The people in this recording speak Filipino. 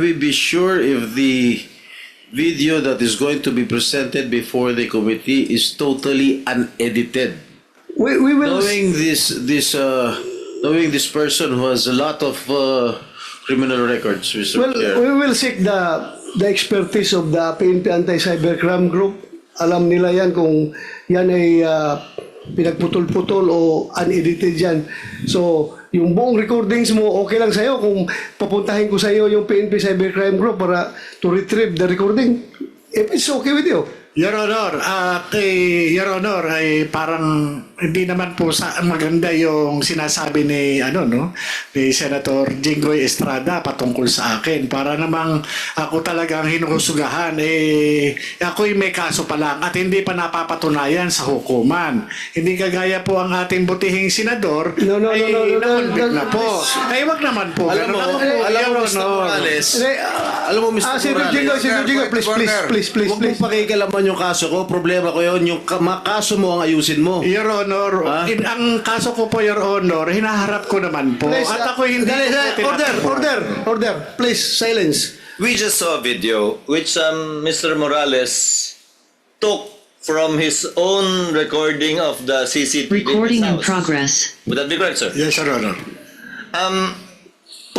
we be sure if the video that is going to be presented before the committee is totally unedited? We will... Knowing this person who has a lot of criminal records, Mr. Well, Chair. we will seek the expertise of the PNP Anti-Cybercrime Group. Alam nila yan kung yan ay pinagputol-putol o unedited yan. So, yung buong recordings mo, okay lang sa'yo kung papuntahin ko sa'yo yung PNP Cybercrime Group para to retrieve the recording. If it's okay with you. Your Honor, Your Honor, ay parang hindi naman po maganda yung sinasabi ni ni Senator Jinggoy Estrada patungkol sa akin. Para namang ako talagang hinuhusugahan, ako'y may kaso pa lang at hindi pa napapatunayan sa hukuman. Hindi kagaya po ang ating butihing senador na-convict na po. Ay, wag naman po. Alam mo, Mr. Morales, alam mo, Mr. Morales, Senator Jinggoy, please. huwag mong pakikalaman yung kaso ko. Problema ko yun. Yung kaso mo ang ayusin mo. Your Honor, ang kaso ko po, Your Honor, hinaharap ko naman po. Please, at ako hindi Order. Please, silence. We just saw a video which Mr. Morales took from his own recording of the CCTV. Recording in house. progress. Would that be correct, sir? Yes, Your Honor.